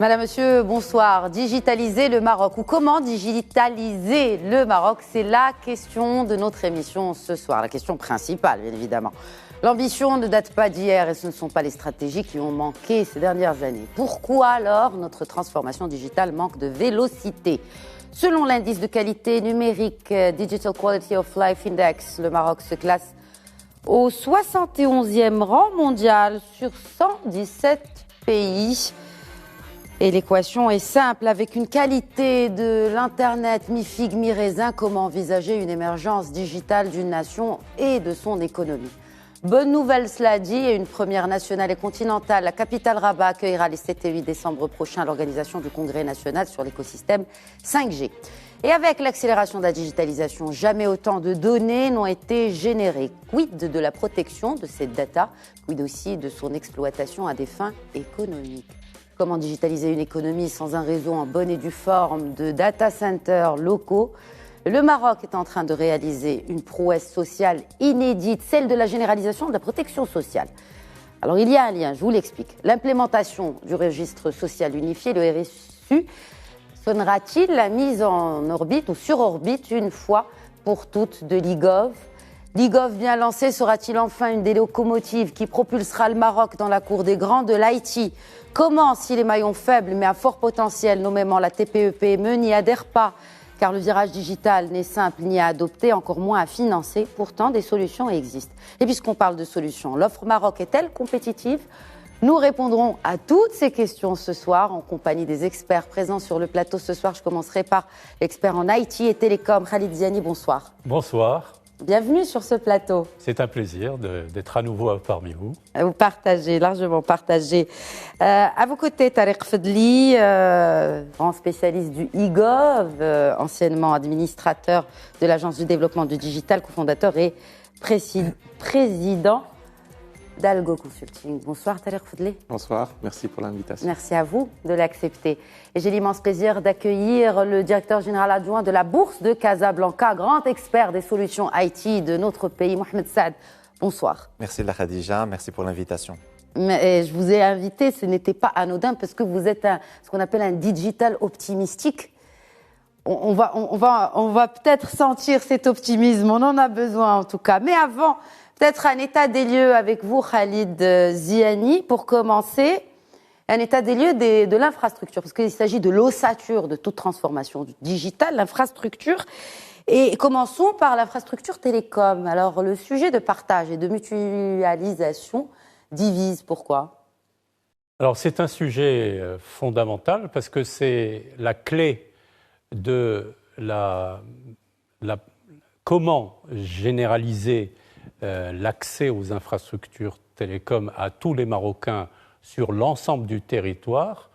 Madame, Monsieur, bonsoir. Digitaliser le Maroc ou comment digitaliser le Maroc? C'est la question de notre émission ce soir, la question principale, bien évidemment. L'ambition ne date pas d'hier et ce ne sont pas les stratégies qui ont manqué ces dernières années. Pourquoi alors notre transformation digitale manque de vélocité? Selon l'indice de qualité numérique Digital Quality of Life Index, le Maroc se classe au 71e rang mondial sur 117 pays. Et l'équation est simple, avec une qualité de l'Internet mi-figue, mi-raisin, comment envisager une émergence digitale d'une nation et de son économie? Bonne nouvelle, cela dit, et une première nationale et continentale. La capitale Rabat accueillera les 7 et 8 décembre prochains l'organisation du Congrès national sur l'écosystème 5G. Et avec l'accélération de la digitalisation, jamais autant de données n'ont été générées. Quid de la protection de cette data, quid aussi de son exploitation à des fins économiques? Comment digitaliser une économie sans un réseau en bonne et due forme de data centers locaux? Le Maroc est en train de réaliser une prouesse sociale inédite, celle de la généralisation de la protection sociale. Alors il y a un lien, je vous l'explique. L'implémentation du registre social unifié, le RSU, sonnera-t-il la mise en orbite ou sur orbite une fois pour toutes de l'IGOV? L'IGOV bien lancé sera-t-il enfin une des locomotives qui propulsera le Maroc dans la cour des grands de l'IT? Comment, si les maillons faibles mais à fort potentiel, nommément la TPE-PME, n'y adhèrent pas? Car le virage digital n'est simple ni à adopter, encore moins à financer. Pourtant, des solutions existent. Et puisqu'on parle de solutions, l'offre Maroc est-elle compétitive? Nous répondrons à toutes ces questions ce soir en compagnie des experts présents sur le plateau ce soir. Je commencerai par l'expert en IT et télécom, Khalid Ziani. Bonsoir. Bonsoir. Bienvenue sur ce plateau. C'est un plaisir d'être à nouveau parmi vous. Vous partagez, largement partagé. À vos côtés, Tariq Fedli, grand spécialiste du IGOV, anciennement administrateur de l'Agence du développement du digital, cofondateur et président d'Algo Consulting. Bonsoir Tariq Fedli. Bonsoir, merci pour l'invitation. Merci à vous de l'accepter. Et j'ai l'immense plaisir d'accueillir le directeur général adjoint de la Bourse de Casablanca, grand expert des solutions IT de notre pays, Mohamed Saad. Bonsoir. Merci la Khadija, merci pour l'invitation. Mais je vous ai invité, ce n'était pas anodin parce que vous êtes ce qu'on appelle un digital optimistique. On va peut-être sentir cet optimisme, on en a besoin en tout cas. Mais avant, peut-être un état des lieux avec vous, Khalid Ziani, pour commencer. Un état des lieux de l'infrastructure, parce qu'il s'agit de l'ossature de toute transformation digitale, l'infrastructure. Et commençons par l'infrastructure télécom. Alors, le sujet de partage et de mutualisation divise. Pourquoi? Alors, c'est un sujet fondamental parce que c'est la clé de comment généraliser l'accès aux infrastructures télécom à tous les Marocains sur l'ensemble du territoire.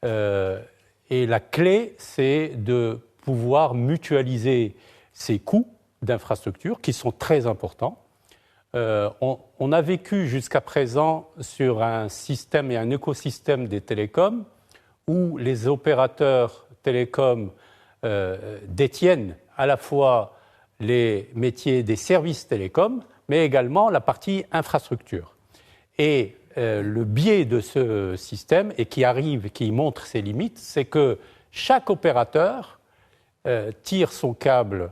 Et la clé, c'est de pouvoir mutualiser ces coûts d'infrastructure qui sont très importants. On a vécu jusqu'à présent sur un système et un écosystème des télécoms où les opérateurs télécoms détiennent à la fois les métiers des services télécoms, mais également la partie infrastructure. Et le biais de ce système, et qui montre ses limites, c'est que chaque opérateur tire son câble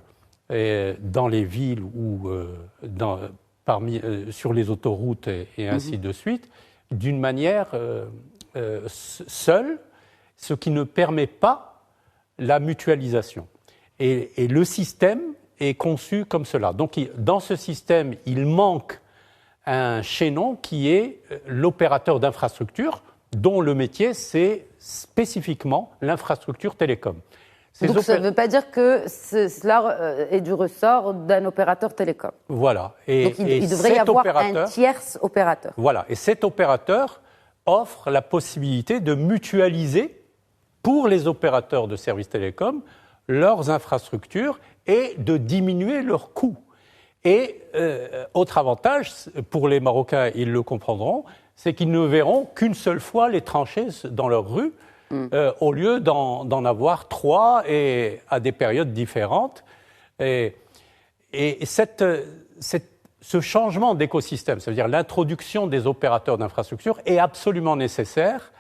dans les villes ou sur les autoroutes et ainsi de suite, d'une manière seule, ce qui ne permet pas la mutualisation. Et le système est conçu comme cela. Donc, dans ce système, il manque un chaînon qui est l'opérateur d'infrastructure, dont le métier, c'est spécifiquement l'infrastructure télécom. Donc, ça ne veut pas dire que cela est du ressort d'un opérateur télécom. Voilà. Donc, il devrait y avoir un tierce opérateur. Voilà. Et cet opérateur offre la possibilité de mutualiser pour les opérateurs de services télécoms leurs infrastructures et de diminuer leurs coûts. Et autre avantage, pour les Marocains, ils le comprendront, c'est qu'ils ne verront qu'une seule fois les tranchées dans leur rue, au lieu d'en avoir 3 et à des périodes différentes. Et ce changement d'écosystème, c'est-à-dire l'introduction des opérateurs d'infrastructure, est absolument nécessaire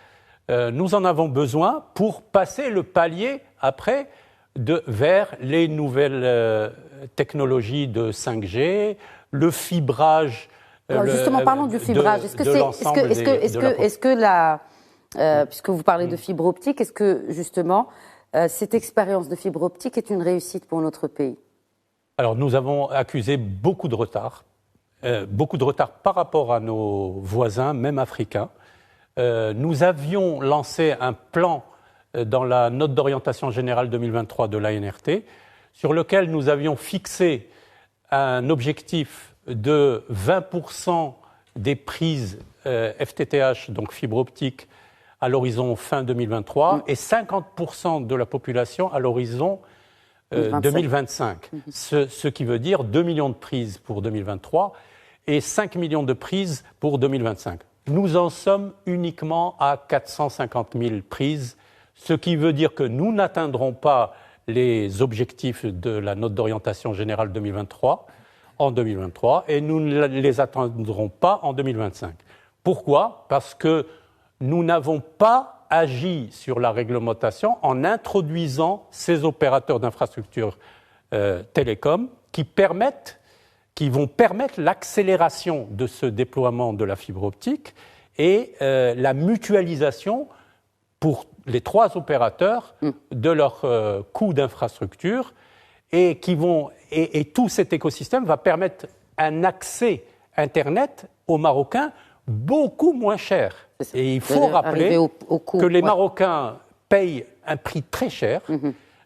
nous en avons besoin pour passer le palier après vers les nouvelles technologies de 5G, le fibrage. Alors justement, parlons du fibrage. Puisque vous parlez de fibre optique, est-ce que justement cette expérience de fibre optique est une réussite pour notre pays? Alors nous avons accusé beaucoup de retard par rapport à nos voisins, même africains. Nous avions lancé un plan dans la note d'orientation générale 2023 de l'ANRT, sur lequel nous avions fixé un objectif de 20% des prises FTTH, donc fibre optique, à l'horizon fin 2023 et 50% de la population à l'horizon 2025. Ce qui veut dire 2 millions de prises pour 2023 et 5 millions de prises pour 2025. Nous en sommes uniquement à 450 000 prises, ce qui veut dire que nous n'atteindrons pas les objectifs de la note d'orientation générale 2023 en 2023 et nous ne les atteindrons pas en 2025. Pourquoi ? Parce que nous n'avons pas agi sur la réglementation en introduisant ces opérateurs d'infrastructures télécom qui vont permettre l'accélération de ce déploiement de la fibre optique et la mutualisation pour les 3 opérateurs de leurs coûts d'infrastructure et tout cet écosystème va permettre un accès Internet aux Marocains beaucoup moins cher. Et il faut rappeler que les Marocains payent un prix très cher.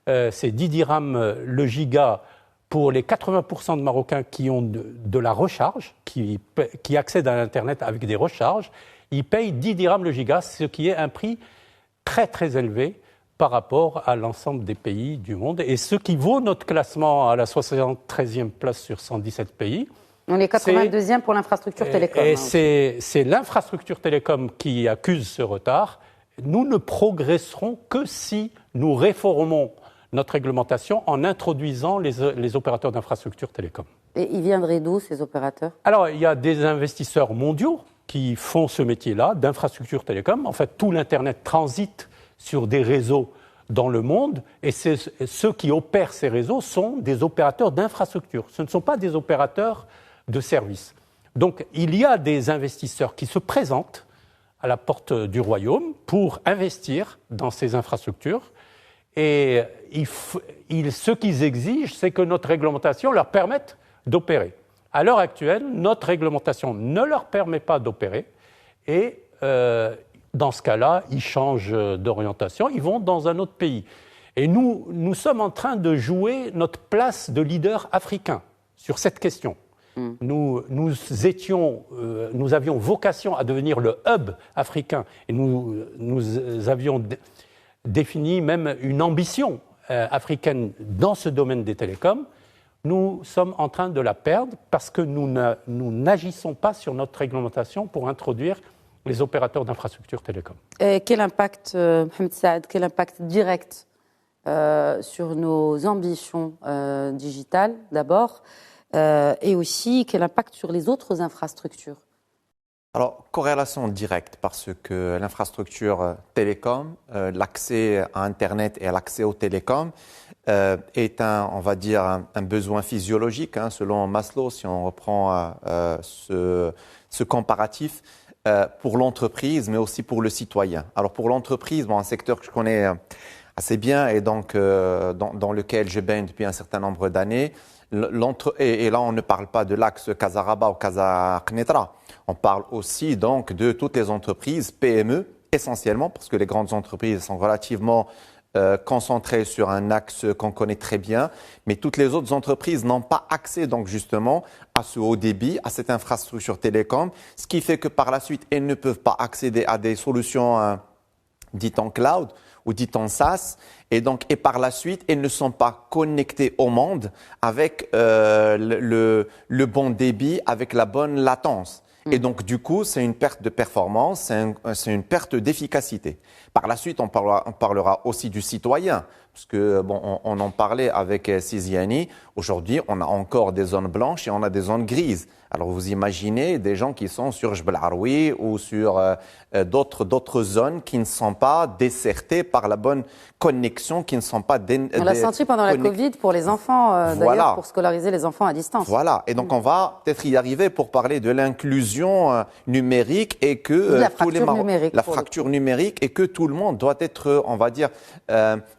C'est 10 dirhams le giga pour les 80% de Marocains qui ont de la recharge, qui accèdent à l'Internet avec des recharges. Ils payent 10 dirhams le giga, ce qui est un prix très très élevé par rapport à l'ensemble des pays du monde. Et ce qui vaut notre classement à la 73e place sur 117 pays. On est 82e pour l'infrastructure télécom. Et c'est l'infrastructure télécom qui accuse ce retard. Nous ne progresserons que si nous réformons notre réglementation en introduisant les opérateurs d'infrastructure télécom. Et ils viendraient d'où, ces opérateurs ? Alors, il y a des investisseurs mondiaux qui font ce métier-là, d'infrastructure télécom. En fait, tout l'Internet transite sur des réseaux dans le monde et ceux qui opèrent ces réseaux sont des opérateurs d'infrastructure. Ce ne sont pas des opérateurs de services. Donc, il y a des investisseurs qui se présentent à la porte du royaume pour investir dans ces infrastructures. Et ce qu'ils exigent, c'est que notre réglementation leur permette d'opérer. À l'heure actuelle, notre réglementation ne leur permet pas d'opérer. Et dans ce cas-là, ils changent d'orientation, ils vont dans un autre pays. Et nous sommes en train de jouer notre place de leader africain sur cette question. Nous avions vocation à devenir le hub africain et nous avions défini même une ambition africaine dans ce domaine des télécoms. Nous sommes en train de la perdre parce que nous n'agissons pas sur notre réglementation pour introduire les opérateurs d'infrastructures télécoms. Quel impact, Mohamed Saad, quel impact direct sur nos ambitions digitales d'abord et aussi quel impact sur les autres infrastructures? Alors, corrélation directe parce que l'infrastructure télécom, l'accès à Internet et à l'accès aux télécoms est on va dire, un besoin physiologique, selon Maslow, si on reprend ce comparatif, pour l'entreprise, mais aussi pour le citoyen. Alors, pour l'entreprise, un secteur que je connais assez bien et donc dans lequel je baigne depuis un certain nombre d'années, et là, on ne parle pas de l'axe Casaraba ou Casa-Knetra. On parle aussi donc de toutes les entreprises PME, essentiellement, parce que les grandes entreprises sont relativement concentrées sur un axe qu'on connaît très bien, mais toutes les autres entreprises n'ont pas accès donc justement à ce haut débit, à cette infrastructure télécom, ce qui fait que par la suite, elles ne peuvent pas accéder à des solutions dites en cloud ou dites en SaaS, et par la suite, elles ne sont pas connectées au monde avec le bon débit, avec la bonne latence. Et donc, du coup, c'est une perte de performance, c'est une perte d'efficacité. Par la suite, on parlera aussi du citoyen, Parce que, bon, on en parlait avec Siziani. Aujourd'hui, on a encore des zones blanches et on a des zones grises. Alors, vous imaginez des gens qui sont sur Jbel Aroui ou sur d'autres zones qui ne sont pas dessertées par la bonne connexion, qui ne sont pas... On l'a senti pendant la Covid pour les enfants, d'ailleurs, pour scolariser les enfants à distance. Voilà. Et donc, on va peut-être y arriver pour parler de l'inclusion numérique et que... la fracture numérique. La fracture numérique et que tout le monde doit être, on va dire,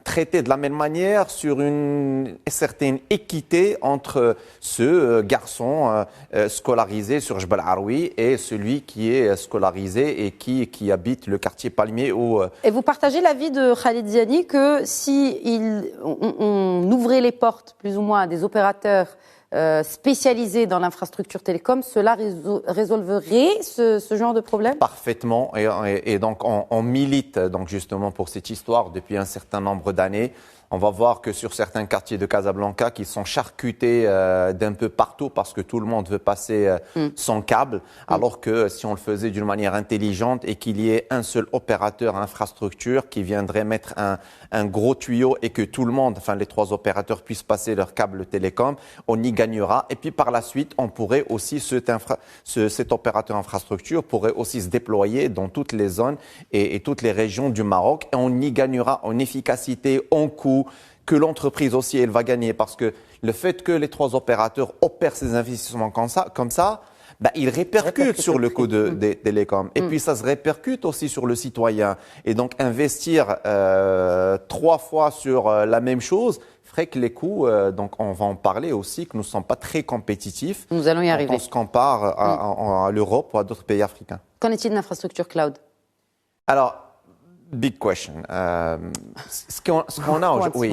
traité de la même manière sur une certaine équité entre ce garçon scolarisé sur Jbel Aroui et celui qui est scolarisé et qui habite le quartier Palmier. Et vous partagez l'avis de Khalid Ziani que si on ouvrait les portes plus ou moins à des opérateurs spécialisés dans l'infrastructure télécom, cela résolverait ce genre de problème? Parfaitement. Et donc, on milite donc justement pour cette histoire depuis un certain nombre d'années. On va voir que sur certains quartiers de Casablanca qui sont charcutés d'un peu partout parce que tout le monde veut passer son câble, alors que si on le faisait d'une manière intelligente et qu'il y ait un seul opérateur infrastructure qui viendrait mettre un gros tuyau et que tout le monde, enfin les 3 opérateurs puissent passer leur câble télécom, on y gagnera. Et puis par la suite, on pourrait aussi, cet opérateur infrastructure pourrait aussi se déployer dans toutes les zones et toutes les régions du Maroc et on y gagnera en efficacité, en coût, que l'entreprise aussi, elle va gagner parce que le fait que les 3 opérateurs opèrent ces investissements comme ça, il répercute sur le coût des télécoms. Et puis, ça se répercute aussi sur le citoyen. Et donc, investir 3 fois sur la même chose ferait que les coûts, donc on va en parler aussi, que nous ne sommes pas très compétitifs. Nous allons y arriver. Quand on se compare à l'Europe ou à d'autres pays africains. Qu'en est-il de l'infrastructure cloud? Alors, big question. Ce qu'on a aujourd'hui,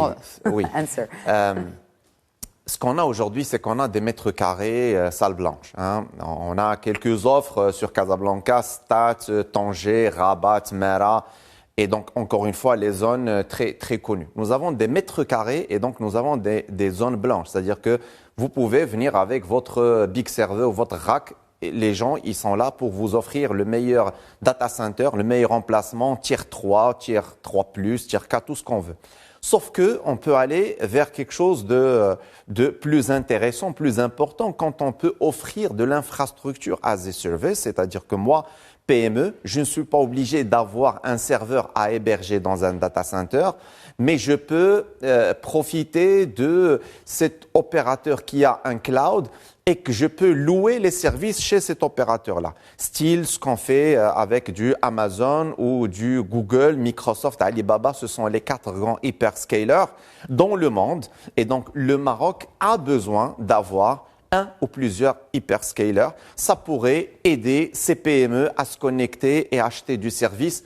ce qu'on a aujourd'hui, c'est qu'on a des mètres carrés salle blanche. Hein. On a quelques offres sur Casablanca, Stade, Tanger, Rabat, Mera, et donc encore une fois les zones très très connues. Nous avons des mètres carrés et donc nous avons des zones blanches, c'est-à-dire que vous pouvez venir avec votre big server ou votre rack. Les gens, ils sont là pour vous offrir le meilleur data center, le meilleur emplacement, tier 3, tier 3+, tier 4, tout ce qu'on veut. Sauf que on peut aller vers quelque chose de plus intéressant, plus important quand on peut offrir de l'infrastructure as a service, c'est-à-dire que moi, PME, je ne suis pas obligé d'avoir un serveur à héberger dans un data center, mais je peux profiter de cet opérateur qui a un cloud et que je peux louer les services chez cet opérateur-là. Style ce qu'on fait avec du Amazon ou du Google, Microsoft, Alibaba, ce sont les 4 grands hyperscalers dans le monde. Et donc, le Maroc a besoin d'avoir un ou plusieurs hyperscalers. Ça pourrait aider ces PME à se connecter et acheter du service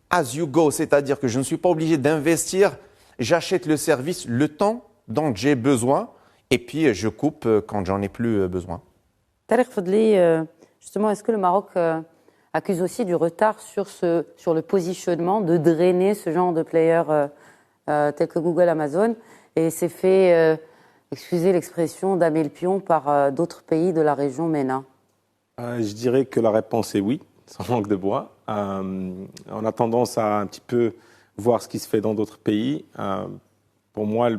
as you go, c'est-à-dire que je ne suis pas obligé d'investir, j'achète le service le temps dont j'ai besoin et puis je coupe quand j'en ai plus besoin. Tarek Fadli, justement, est-ce que le Maroc accuse aussi du retard sur le positionnement, de drainer ce genre de players tels que Google, Amazon, et s'est fait, excusez l'expression, damer le pion par d'autres pays de la région MENA? Je dirais que la réponse est oui, sans langue de bois. On a tendance à un petit peu voir ce qui se fait dans d'autres pays. Pour moi,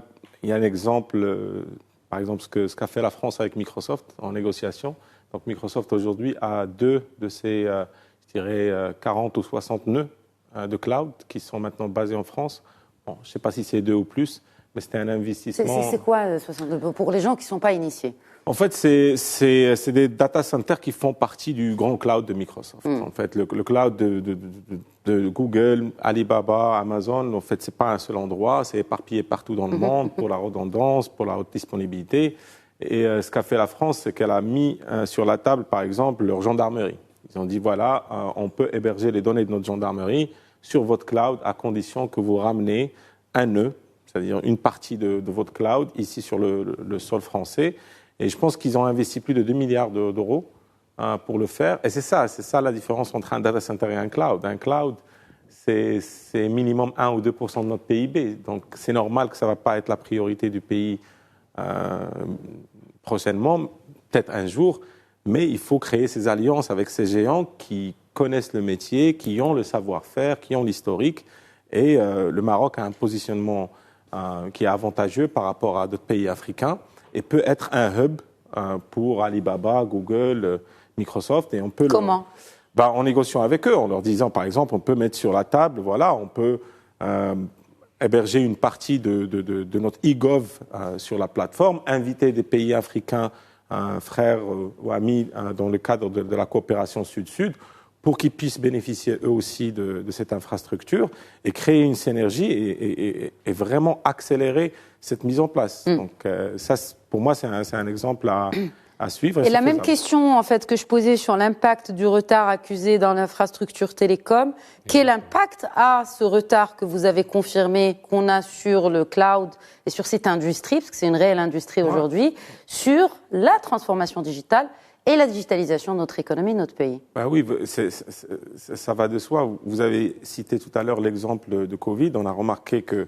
il y a un exemple, par exemple ce qu'a fait la France avec Microsoft en négociation. Donc Microsoft aujourd'hui a 2 de ses, je dirais, 40 ou 60 nœuds de cloud qui sont maintenant basés en France. Bon, je ne sais pas si c'est 2 ou plus, mais c'était un investissement. C'est quoi 62 pour les gens qui ne sont pas initiés? En fait, c'est des data centers qui font partie du grand cloud de Microsoft. En fait, le cloud de Google, Alibaba, Amazon, en fait, c'est pas un seul endroit, c'est éparpillé partout dans le monde pour la redondance, pour la haute disponibilité. Et ce qu'a fait la France, c'est qu'elle a mis sur la table, par exemple, leur gendarmerie. Ils ont dit, voilà, on peut héberger les données de notre gendarmerie sur votre cloud à condition que vous ramenez un nœud, c'est-à-dire une partie de votre cloud ici sur le sol français. Et je pense qu'ils ont investi plus de 2 milliards d'euros pour le faire. Et c'est ça la différence entre un data center et un cloud. Un cloud, c'est minimum 1 ou 2% de notre PIB. Donc c'est normal que ça ne va pas être la priorité du pays prochainement, peut-être un jour. Mais il faut créer ces alliances avec ces géants qui connaissent le métier, qui ont le savoir-faire, qui ont l'historique. Et le Maroc a un positionnement qui est avantageux par rapport à d'autres pays africains et peut être un hub pour Alibaba, Google, Microsoft. Et on peut Comment en négociant avec eux, en leur disant, par exemple, on peut mettre sur la table, voilà, on peut héberger une partie de notre e-gov sur la plateforme, inviter des pays africains, frères ou amis, dans le cadre de la coopération Sud-Sud, pour qu'ils puissent bénéficier eux aussi de cette infrastructure et créer une synergie et vraiment accélérer cette mise en place. Donc ça, pour moi, c'est un exemple à suivre. Et la même question en fait que je posais sur l'impact du retard accusé dans l'infrastructure télécom, quel impact a ce retard que vous avez confirmé qu'on a sur le cloud et sur cette industrie, parce que c'est une réelle industrie aujourd'hui, sur la transformation digitale et la digitalisation de notre économie, de notre pays? Oui, ça va de soi. Vous avez cité tout à l'heure l'exemple de Covid. On a remarqué qu'il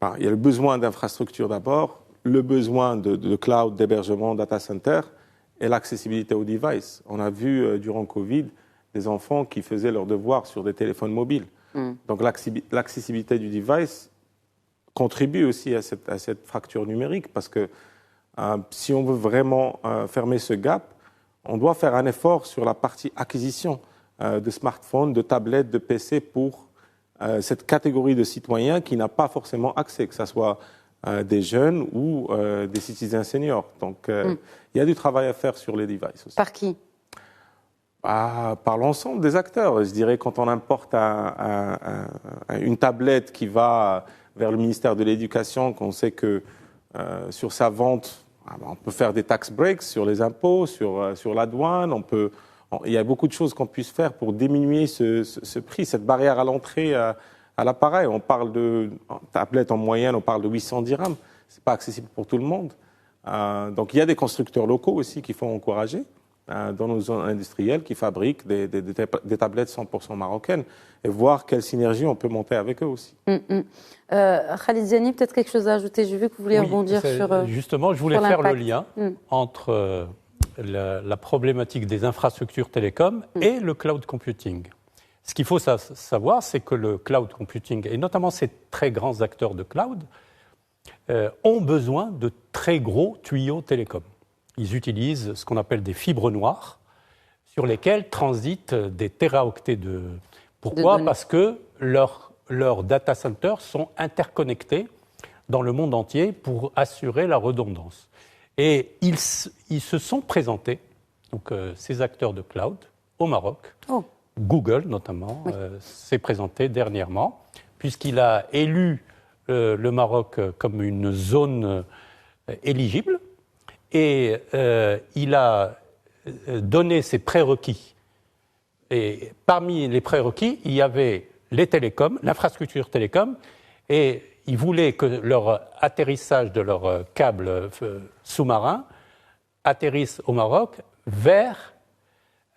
y a le besoin d'infrastructures d'abord, le besoin de cloud, d'hébergement, data center et l'accessibilité aux devices. On a vu durant Covid des enfants qui faisaient leurs devoirs sur des téléphones mobiles. Donc l'accessibilité du device contribue aussi à cette fracture numérique parce que si on veut vraiment fermer ce gap, on doit faire un effort sur la partie acquisition de smartphones, de tablettes, de PC pour cette catégorie de citoyens qui n'a pas forcément accès, que ce soit des jeunes ou des citoyens seniors. Donc, il y a du travail à faire sur les devices aussi. Par qui? Par l'ensemble des acteurs. Je dirais quand on importe une tablette qui va vers le ministère de l'Éducation, qu'on sait que sur sa vente, on peut faire des tax breaks sur les impôts, sur la douane. Il y a beaucoup de choses qu'on puisse faire pour diminuer ce prix, cette barrière à l'entrée à l'appareil. On parle de tablette en moyenne, on parle de 800 dirhams. C'est pas accessible pour tout le monde. Donc il y a des constructeurs locaux aussi qu'il faut encourager dans nos zones industrielles qui fabriquent des tablettes 100% marocaines et voir quelle synergie on peut monter avec eux aussi. Khalid Ziani, peut-être quelque chose à ajouter? J'ai vu que vous vouliez rebondir sur... Justement, je voulais faire le lien entre la problématique des infrastructures télécom et le cloud computing. Ce qu'il faut savoir, c'est que le cloud computing, et notamment ces très grands acteurs de cloud, ont besoin de très gros tuyaux télécom. Ils utilisent ce qu'on appelle des fibres noires sur lesquelles transitent des téraoctets de... Pourquoi ? Parce que leurs data centers sont interconnectés dans le monde entier pour assurer la redondance. Et ils se sont présentés, donc ces acteurs de cloud, au Maroc. Google, notamment, s'est présenté dernièrement, puisqu'il a élu le Maroc comme une zone éligible et il a donné ses prérequis. Et parmi les prérequis, il y avait les télécoms, l'infrastructure télécom, et ils voulaient que leur atterrissage de leur câble sous-marin atterrisse au Maroc vers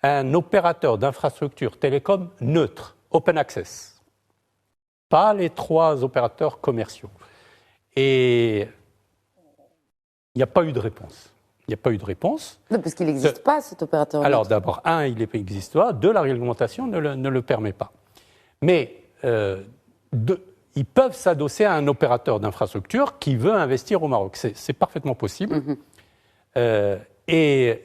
un opérateur d'infrastructure télécom neutre, open access, pas les 3 opérateurs commerciaux. Et il n'y a pas eu de réponse. Non, parce qu'il n'existe pas, cet opérateur. Alors d'abord, il n'existe pas. 2, la réglementation ne le permet pas. Mais ils peuvent s'adosser à un opérateur d'infrastructure qui veut investir au Maroc. C'est parfaitement possible. Et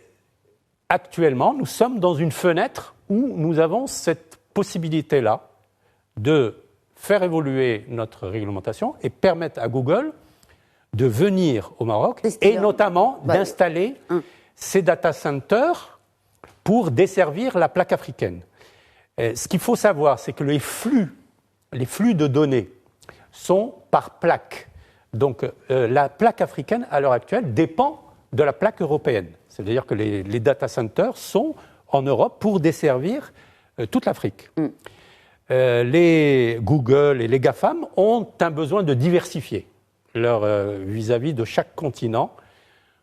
actuellement, nous sommes dans une fenêtre où nous avons cette possibilité-là de faire évoluer notre réglementation et permettre à Google de venir au Maroc et notamment d'installer ces data centers pour desservir la plaque africaine. Ce qu'il faut savoir, c'est que les flux de données sont par plaque. Donc la plaque africaine, à l'heure actuelle, dépend de la plaque européenne. C'est-à-dire que les data centers sont en Europe pour desservir toute l'Afrique. Les Google et les GAFAM ont un besoin de diversifier leur vis-à-vis de chaque continent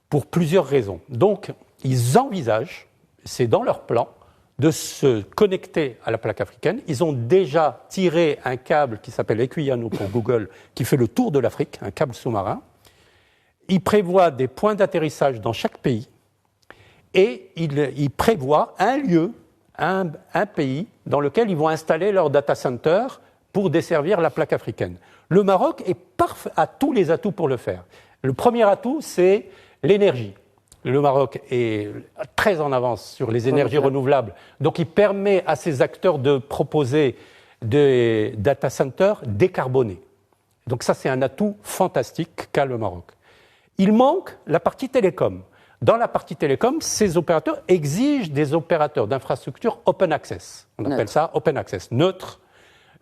pour plusieurs raisons. Donc, ils envisagent, c'est dans leur plan, de se connecter à la plaque africaine. Ils ont déjà tiré un câble qui s'appelle Equiano pour Google, qui fait le tour de l'Afrique, un câble sous-marin. Ils prévoient des points d'atterrissage dans chaque pays et ils prévoient un lieu, un pays dans lequel ils vont installer leur data center pour desservir la plaque africaine. Le Maroc a tous les atouts pour le faire. Le premier atout, c'est l'énergie. Le Maroc est très en avance sur les énergies renouvelables. Donc, il permet à ses acteurs de proposer des data centers décarbonés. Donc, ça, c'est un atout fantastique qu'a le Maroc. Il manque la partie télécom. Dans la partie télécom, ces opérateurs exigent des opérateurs d'infrastructure open access. On appelle ça open access, neutre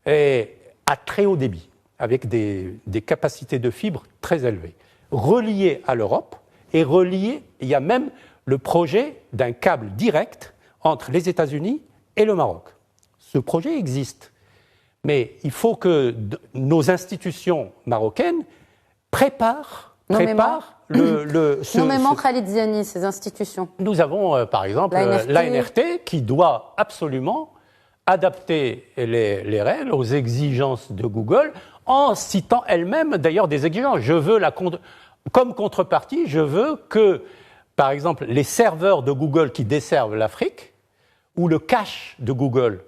et à très haut débit, avec des capacités de fibre très élevées, reliés à l'Europe. Et relié, il y a même le projet d'un câble direct entre les États-Unis et le Maroc. Ce projet existe, mais il faut que nos institutions marocaines préparent Nommément Khalid Ziani, ces institutions. Nous avons par exemple l'ANRT qui doit absolument adapter les règles aux exigences de Google en citant elle-même d'ailleurs des exigences. Comme contrepartie, je veux que, par exemple, les serveurs de Google qui desservent l'Afrique ou le cache de Google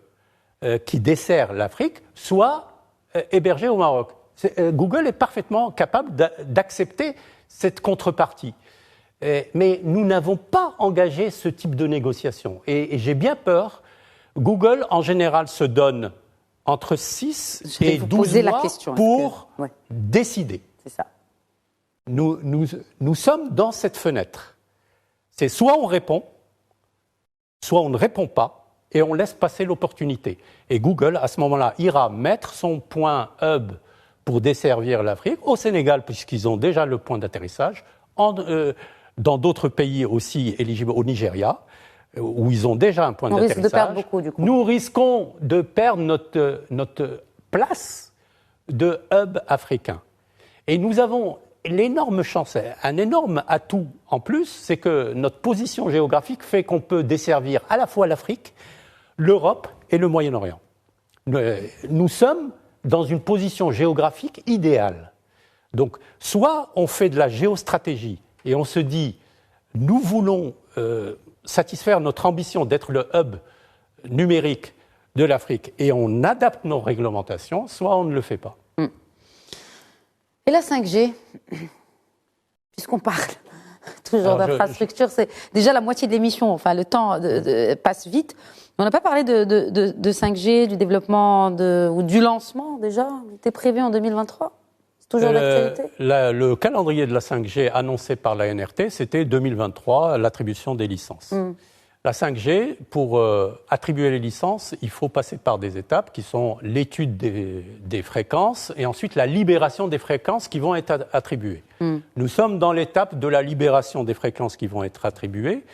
qui dessert l'Afrique soient hébergés au Maroc. Google est parfaitement capable d'accepter cette contrepartie. Mais nous n'avons pas engagé ce type de négociation. Et j'ai bien peur. Google, en général, se donne entre 6 et 12 mois pour décider. C'est ça. Nous sommes dans cette fenêtre. C'est soit on répond, soit on ne répond pas, et on laisse passer l'opportunité. Et Google, à ce moment-là, ira mettre son point hub pour desservir l'Afrique, au Sénégal, puisqu'ils ont déjà le point d'atterrissage, dans d'autres pays aussi éligibles, au Nigeria, où ils ont déjà un point d'atterrissage. On risque de perdre beaucoup, du coup. Nous risquons de perdre notre place de hub africain. Et nous avons l'énorme chance, un énorme atout en plus, c'est que notre position géographique fait qu'on peut desservir à la fois l'Afrique, l'Europe et le Moyen-Orient. Nous sommes dans une position géographique idéale. Donc, soit on fait de la géostratégie et on se dit, nous voulons satisfaire notre ambition d'être le hub numérique de l'Afrique et on adapte nos réglementations, soit on ne le fait pas. Et la 5G, puisqu'on parle toujours d'infrastructure, c'est déjà la moitié de l'émission, enfin le temps passe vite. On n'a pas parlé de 5G, du développement ou du lancement déjà, c'était prévu en 2023 ? C'est toujours d'actualité ? Le calendrier de la 5G annoncé par la NRT, c'était 2023, l'attribution des licences. La 5G, pour attribuer les licences, il faut passer par des étapes qui sont l'étude des fréquences et ensuite la libération des fréquences qui vont être attribuées. Nous sommes dans l'étape de la libération des fréquences qui vont être attribuées.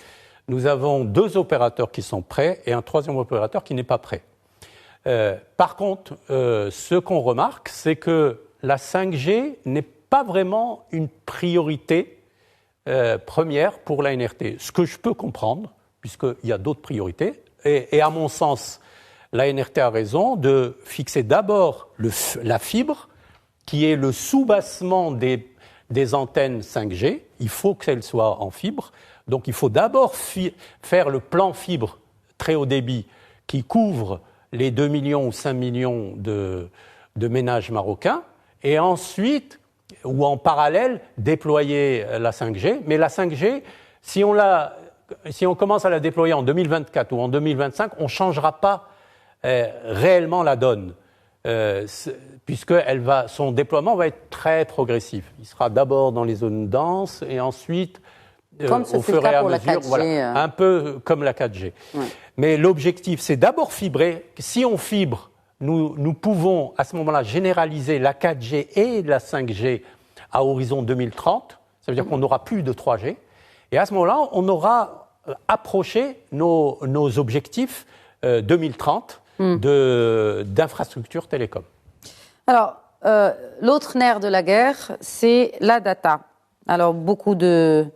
Nous avons 2 opérateurs qui sont prêts et un 3e opérateur qui n'est pas prêt. Par contre, ce qu'on remarque, c'est que la 5G n'est pas vraiment une priorité première pour la NRT. Ce que je peux comprendre, puisqu'il y a d'autres priorités. Et à mon sens, la NRT a raison de fixer d'abord la fibre, qui est le soubassement des antennes 5G. Il faut qu'elles soient en fibre. Donc il faut d'abord faire le plan fibre très haut débit qui couvre les 2 millions ou 5 millions de ménages marocains. Et ensuite, ou en parallèle, déployer la 5G. Mais la 5G, si on commence à la déployer en 2024 ou en 2025, on ne changera pas réellement la donne, puisque son déploiement va être très progressif. Il sera d'abord dans les zones denses et ensuite, au fur et à mesure, un peu comme la 4G. Ouais. Mais l'objectif, c'est d'abord fibrer. Si on fibre, nous pouvons à ce moment-là généraliser la 4G et la 5G à horizon 2030. Ça veut dire qu'on n'aura plus de 3G. Et à ce moment-là, on aura approché nos objectifs 2030 d'infrastructures télécom. Alors, l'autre nerf de la guerre, c'est la data. Alors, beaucoup de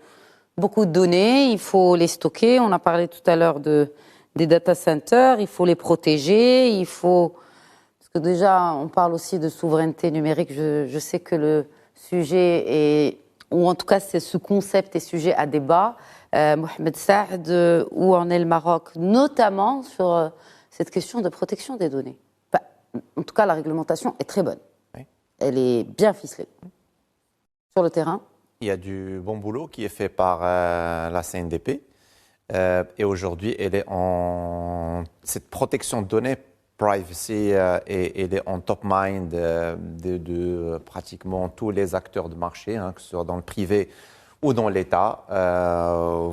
données, il faut les stocker. On a parlé tout à l'heure des data centers, il faut les protéger, Parce que déjà, on parle aussi de souveraineté numérique. Je sais que le sujet ou en tout cas, ce concept est sujet à débat. Mohamed Saad, où en est le Maroc, notamment sur cette question de protection des données. en tout cas, la réglementation est très bonne. Oui. Elle est bien ficelée. Sur le terrain, il y a du bon boulot qui est fait par la CNDP. Et aujourd'hui, cette protection de données, privacy, elle est en top mind de pratiquement tous les acteurs de marché, que ce soit dans le privé ou dans l'État.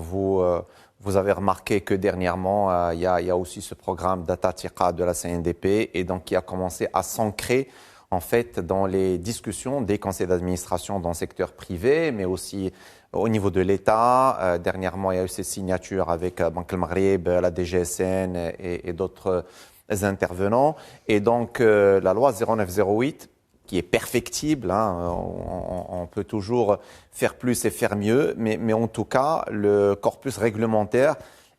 Vous avez remarqué que dernièrement, il y a aussi ce programme Data Tika de la CNDP et donc qui a commencé à s'ancrer en fait dans les discussions des conseils d'administration dans le secteur privé, mais aussi au niveau de l'État. Dernièrement, il y a eu ces signatures avec Banque El Maghreb, la DGSN et d'autres intervenants. Et donc, la loi 0908, qui est perfectible, on peut toujours faire plus et faire mieux, mais en tout cas, le corpus réglementaire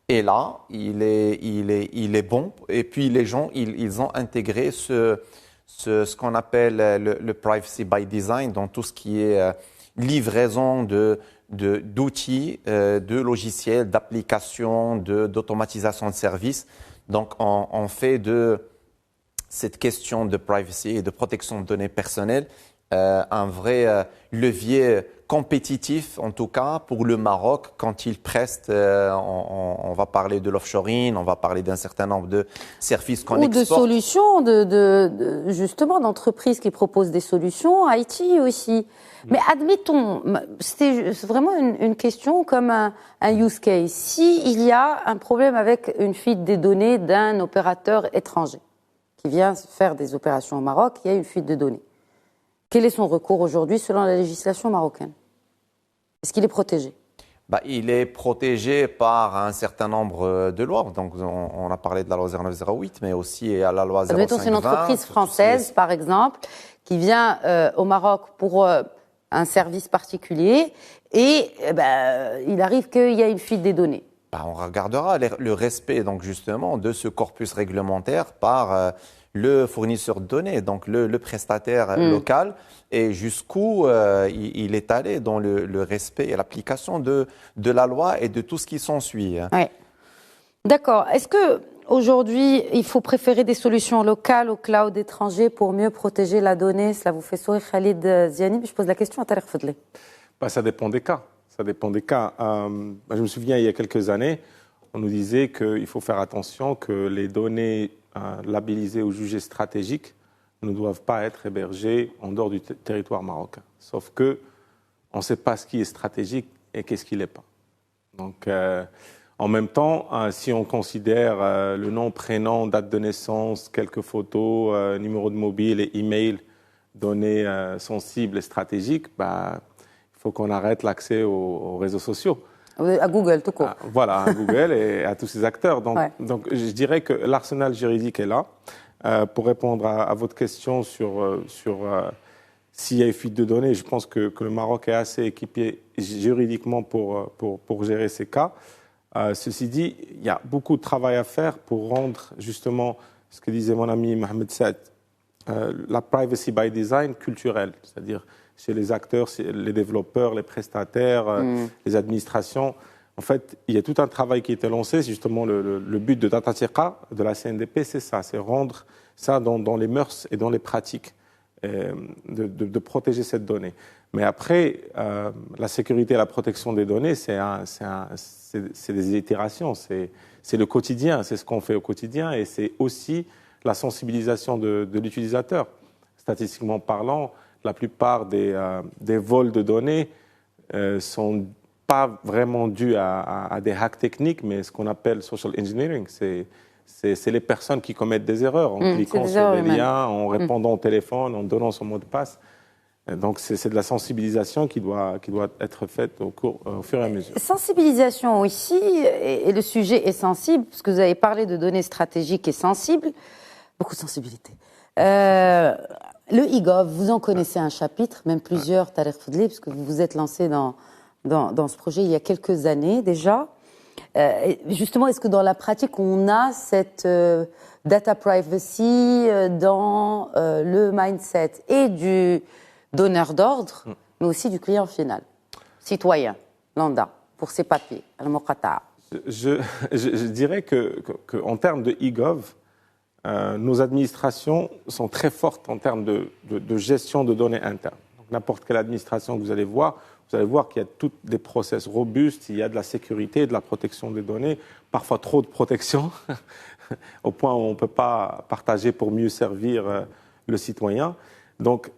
est là, il est bon. Et puis, les gens, ils ont intégré ce qu'on appelle le privacy by design, dans tout ce qui est livraison d'outils, de logiciels, d'applications, d'automatisation de services. Donc, on fait de cette question de privacy et de protection de données personnelles un vrai levier compétitif, en tout cas pour le Maroc, quand il preste, on va parler de l'offshoring, on va parler d'un certain nombre de services qu'on exporte. Ou de solutions, justement, d'entreprises qui proposent des solutions, IT aussi. Mais admettons, c'est vraiment une question comme un use case. S'il y a un problème avec une fuite des données d'un opérateur étranger qui vient faire des opérations au Maroc, il y a une fuite de données. Quel est son recours aujourd'hui selon la législation marocaine? Est-ce qu'il est protégé? Il est protégé par un certain nombre de lois. Donc, on a parlé de la loi 0908, mais aussi à la loi 0520. Admettons, c'est une entreprise française, par exemple, qui vient au Maroc pour un service particulier et il arrive qu'il y a une fuite des données. On regardera le respect, donc justement, de ce corpus réglementaire par le fournisseur de données, donc le prestataire local, et jusqu'où il est allé dans le respect et l'application de la loi et de tout ce qui s'ensuit. Ouais. D'accord. Est-ce que aujourd'hui, il faut préférer des solutions locales au cloud étranger pour mieux protéger la donnée? Cela vous fait sourire, Khalid Ziani? Je pose la question à Tarek Fadli. Ça dépend des cas. Ça dépend des cas. Je me souviens, il y a quelques années, on nous disait qu'il faut faire attention que les données labellisées ou jugées stratégiques ne doivent pas être hébergées en dehors du territoire marocain. Sauf que on ne sait pas ce qui est stratégique et qu'est-ce qui ne l'est pas. Donc, en même temps, si on considère le nom, prénom, date de naissance, quelques photos, numéro de mobile et email, données sensibles et stratégiques, il faut qu'on arrête l'accès aux réseaux sociaux. À Google, tout court. Voilà, à Google et à tous ces acteurs. Donc, je dirais que l'arsenal juridique est là. Pour répondre à votre question sur s'il y a une fuite de données, je pense que le Maroc est assez équipé juridiquement pour gérer ces cas. Ceci dit, il y a beaucoup de travail à faire pour rendre justement ce que disait mon ami Mohamed Saad, la privacy by design culturelle, c'est-à-dire chez les acteurs, les développeurs, les prestataires, les administrations. En fait, il y a tout un travail qui a été lancé. Justement, le but de Data Tika, de la CNDP, c'est ça, c'est rendre ça dans les mœurs et dans les pratiques, de protéger cette donnée. Mais après, la sécurité et la protection des données, c'est des itérations, c'est le quotidien, c'est ce qu'on fait au quotidien et c'est aussi la sensibilisation de l'utilisateur. Statistiquement parlant, la plupart des vols de données sont pas vraiment dus à des hacks techniques, mais ce qu'on appelle social engineering. C'est les personnes qui commettent des erreurs en cliquant sur des liens, en répondant au téléphone, en donnant son mot de passe. Donc, c'est de la sensibilisation qui doit être faite au fur et à mesure. Sensibilisation aussi, et le sujet est sensible, parce que vous avez parlé de données stratégiques et sensibles. Beaucoup de sensibilité. Le e-gov, vous en connaissez un chapitre, même plusieurs, Tarek Fadli, parce que vous vous êtes lancé dans ce projet il y a quelques années déjà. Justement, est-ce que dans la pratique, on a cette data privacy dans le mindset et du donneur d'ordre, mais aussi du client final, citoyen, lambda, pour ses papiers, al-muqata'a? Je dirais qu'en termes de e-gov, nos administrations sont très fortes en termes de gestion de données internes. Donc, n'importe quelle administration que vous allez voir qu'il y a tous des process robustes, il y a de la sécurité, de la protection des données, parfois trop de protection, au point où on ne peut pas partager pour mieux servir le citoyen. Donc,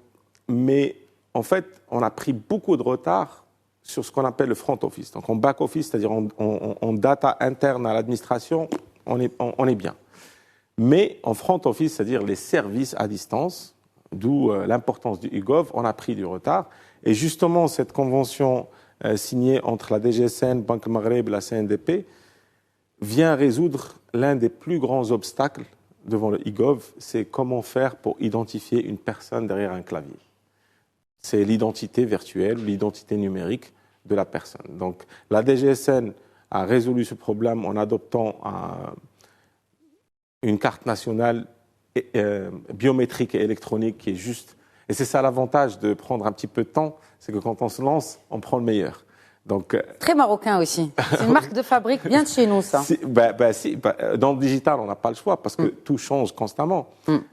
mais en fait, on a pris beaucoup de retard sur ce qu'on appelle le front office. Donc en back office, c'est-à-dire en data interne à l'administration, on est bien. Mais en front office, c'est-à-dire les services à distance, d'où l'importance du e-gov, on a pris du retard. Et justement, cette convention signée entre la DGSN, Banque Maghreb et la CNDP vient résoudre l'un des plus grands obstacles devant le e-gov, c'est comment faire pour identifier une personne derrière un clavier. C'est l'identité virtuelle, l'identité numérique de la personne. Donc la DGSN a résolu ce problème en adoptant une carte nationale biométrique et électronique qui est juste. Et c'est ça l'avantage de prendre un petit peu de temps, c'est que quand on se lance, on prend le meilleur. Donc, très marocain aussi. C'est une marque de fabrique bien de chez nous, ça. Dans le digital, on n'a pas le choix parce que tout change constamment.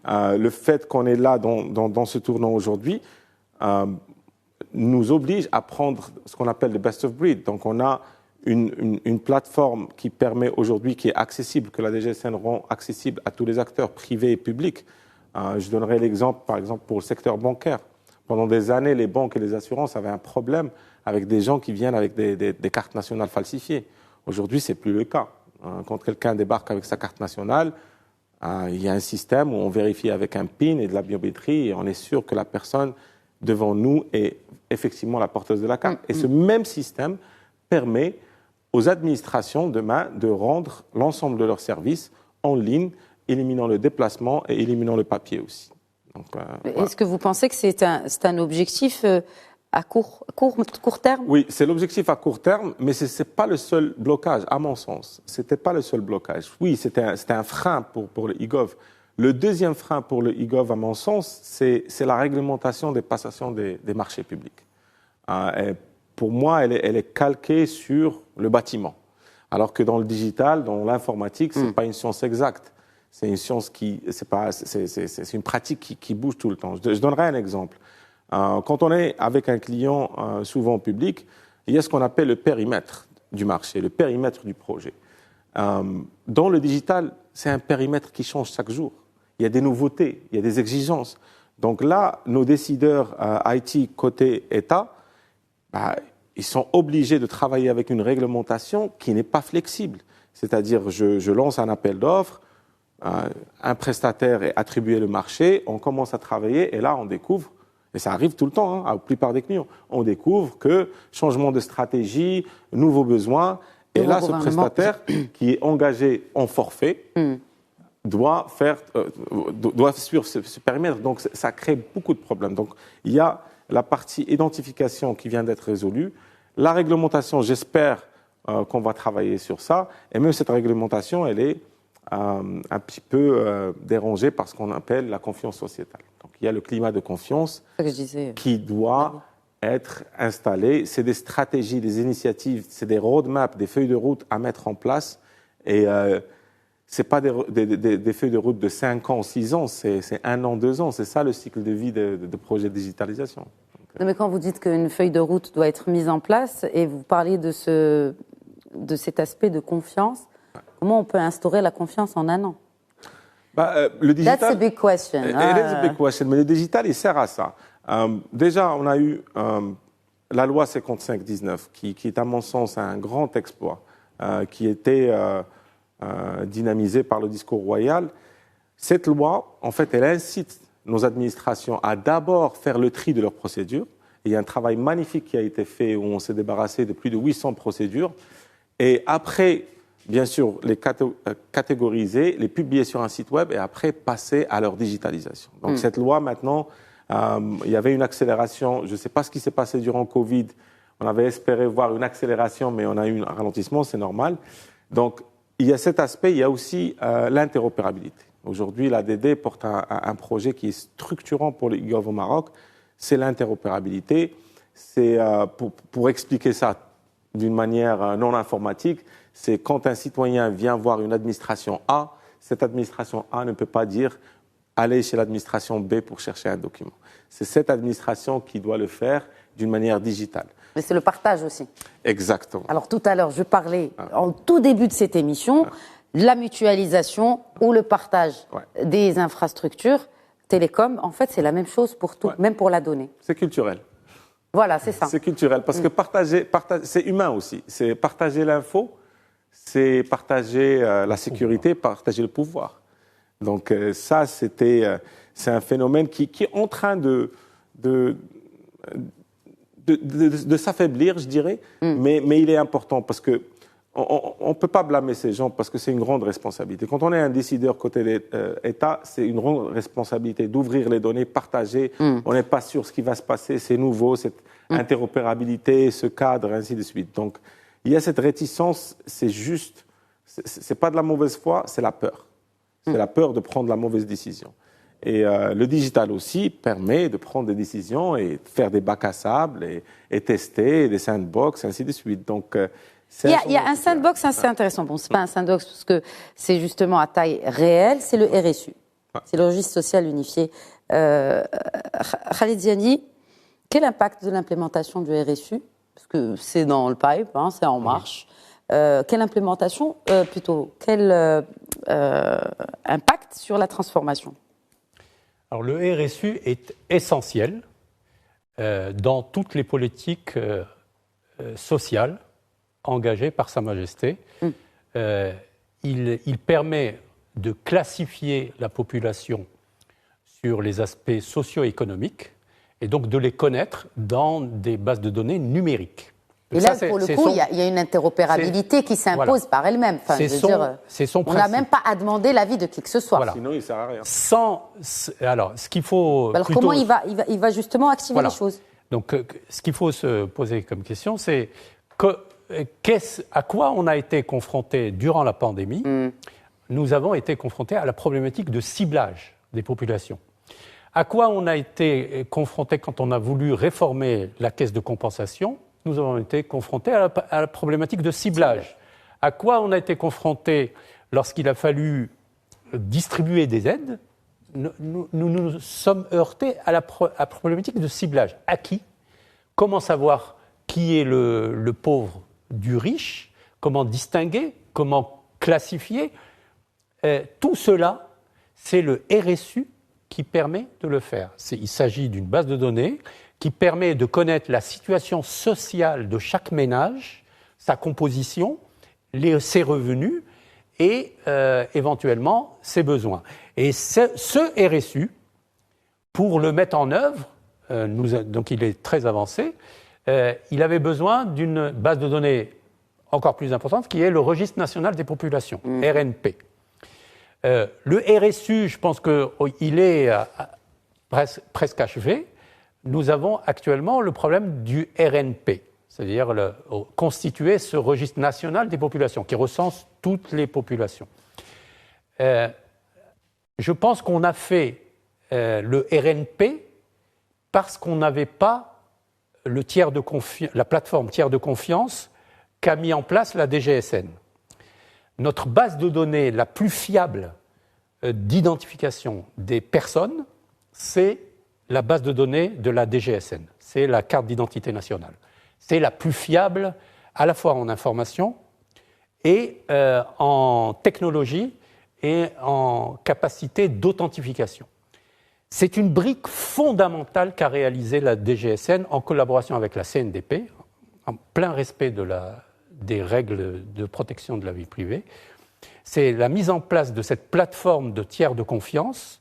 Le fait qu'on est là dans ce tournant aujourd'hui nous oblige à prendre ce qu'on appelle le best of breed. Donc, on a une plateforme qui permet aujourd'hui, qui est accessible, que la DGSN rend accessible à tous les acteurs privés et publics. Je donnerai l'exemple, par exemple, pour le secteur bancaire. Pendant des années, les banques et les assurances avaient un problème avec des gens qui viennent avec des cartes nationales falsifiées. Aujourd'hui, ce n'est plus le cas. Quand quelqu'un débarque avec sa carte nationale, il y a un système où on vérifie avec un PIN et de la biométrie et on est sûr que la personne devant nous est effectivement la porteuse de la carte. Et ce même système permet aux administrations demain de rendre l'ensemble de leurs services en ligne, éliminant le déplacement et éliminant le papier aussi. Donc, est-ce que vous pensez que c'est un objectif à court terme? Oui, c'est l'objectif à court terme, mais ce n'est pas le seul blocage, à mon sens. Ce n'était pas le seul blocage. Oui, c'était un frein pour le e-gov. Le deuxième frein pour le e-gov, à mon sens, c'est la réglementation des passations des marchés publics. Et pour moi, elle est calquée sur le bâtiment. Alors que dans le digital, dans l'informatique, ce n'est pas une science exacte. C'est une science c'est une pratique qui bouge tout le temps. Je donnerai un exemple. Quand on est avec un client, souvent public, il y a ce qu'on appelle le périmètre du marché, le périmètre du projet. Dans le digital, c'est un périmètre qui change chaque jour. Il y a des nouveautés, il y a des exigences. Donc là, nos décideurs IT côté État, ils sont obligés de travailler avec une réglementation qui n'est pas flexible. C'est-à-dire, je lance un appel d'offres, un prestataire est attribué le marché, on commence à travailler et là, on découvre, et ça arrive tout le temps, à la plupart des clients, on découvre que changement de stratégie, nouveaux besoins, et là, ce prestataire qui est engagé en forfait doit suivre ce périmètre. Donc, ça crée beaucoup de problèmes. Donc, il y a la partie identification qui vient d'être résolue. La réglementation, j'espère qu'on va travailler sur ça. Et même cette réglementation, elle est un petit peu dérangée par ce qu'on appelle la confiance sociétale. Donc, il y a le climat de confiance qui doit être installé. C'est des stratégies, des initiatives, c'est des roadmaps, des feuilles de route à mettre en place. Et ce n'est pas des feuilles de route de 5 ans, 6 ans, c'est 1 an, 2 ans. C'est ça le cycle de vie de projet de digitalisation. Non, mais quand vous dites qu'une feuille de route doit être mise en place, et vous parlez de cet aspect de confiance, comment on peut instaurer la confiance en 1 an? Le digital, That's a big question. It is a big question, mais le digital, il sert à ça. Déjà, on a eu la loi 55-19, qui est à mon sens un grand exploit, qui était dynamisé par le discours royal. Cette loi, en fait, elle incite nos administrations à d'abord faire le tri de leurs procédures. Il y a un travail magnifique qui a été fait où on s'est débarrassé de plus de 800 procédures. Et après, bien sûr, les catégoriser, les publier sur un site web et après passer à leur digitalisation. Donc cette loi, maintenant, il y avait une accélération. Je ne sais pas ce qui s'est passé durant Covid. On avait espéré voir une accélération, mais on a eu un ralentissement, c'est normal. Donc, il y a cet aspect, il y a aussi l'interopérabilité. Aujourd'hui, l'ADD porte un projet qui est structurant pour le e-gov au Maroc, c'est l'interopérabilité. C'est, pour expliquer ça d'une manière non informatique, c'est quand un citoyen vient voir une administration A, cette administration A ne peut pas dire allez chez l'administration B pour chercher un document. C'est cette administration qui doit le faire d'une manière digitale. Mais c'est le partage aussi. Exactement. Alors tout à l'heure, je parlais en tout début de cette émission de la mutualisation ou le partage des infrastructures télécom. En fait, c'est la même chose pour tout, même pour la donnée. C'est culturel. Voilà, c'est ça. C'est culturel parce que partager, c'est humain aussi. C'est partager l'info, c'est partager la sécurité, partager le pouvoir. Donc ça, c'est un phénomène qui est en train de s'affaiblir, je dirais, mais il est important parce que on ne peut pas blâmer ces gens parce que c'est une grande responsabilité. Quand on est un décideur côté État, c'est une grande responsabilité d'ouvrir les données, partager. On n'est pas sûr ce qui va se passer, c'est nouveau, cette interopérabilité, ce cadre, ainsi de suite. Donc, il y a cette réticence, c'est juste, c'est pas de la mauvaise foi, c'est la peur. C'est la peur de prendre la mauvaise décision. Et le digital aussi permet de prendre des décisions et faire des bacs à sable et tester, des sandbox, ainsi de suite. Donc, il y a un sandbox assez intéressant. Bon, c'est pas un sandbox parce que c'est justement à taille réelle, c'est le RSU. C'est le registre social unifié. Khalid Ziani, quel impact de l'implémentation du RSU? Parce que c'est dans le pipe, c'est en marche. Quelle implémentation, quel impact sur la transformation? Alors le RSU est essentiel dans toutes les politiques sociales engagées par Sa Majesté. Il permet de classifier la population sur les aspects socio-économiques et donc de les connaître dans des bases de données numériques. Et là, pour le coup, il y a une interopérabilité qui s'impose par elle-même. Enfin, on n'a même pas à demander l'avis de qui que ce soit. Voilà. Sinon, il ne sert à rien. Alors, ce qu'il faut. Alors, plutôt, comment il va justement activer les choses? Donc, ce qu'il faut se poser comme question, c'est à quoi on a été confronté durant la pandémie? Nous avons été confrontés à la problématique de ciblage des populations. À quoi on a été confronté quand on a voulu réformer la caisse de compensation? Nous avons été confrontés à la problématique de ciblage. À quoi on a été confrontés lorsqu'il a fallu distribuer des aides? Nous sommes heurtés à la problématique de ciblage. À qui? Comment savoir qui est le pauvre du riche? Comment distinguer? Comment classifier? Tout cela, c'est le RSU qui permet de le faire. Il s'agit d'une base de données qui permet de connaître la situation sociale de chaque ménage, sa composition, ses revenus et éventuellement ses besoins. Et ce RSU, pour le mettre en œuvre, donc il est très avancé, il avait besoin d'une base de données encore plus importante qui est le Registre national des populations, RNP. Le RSU, je pense qu'il est presque achevé. Nous avons actuellement le problème du RNP, c'est-à-dire constituer ce registre national des populations qui recense toutes les populations. Je pense qu'on a fait le RNP parce qu'on n'avait pas la plateforme tiers de confiance qu'a mis en place la DGSN. Notre base de données la plus fiable d'identification des personnes, c'est la base de données de la DGSN, c'est la carte d'identité nationale. C'est la plus fiable à la fois en information et en technologie et en capacité d'authentification. C'est une brique fondamentale qu'a réalisée la DGSN en collaboration avec la CNDP, en plein respect des règles de protection de la vie privée. C'est la mise en place de cette plateforme de tiers de confiance.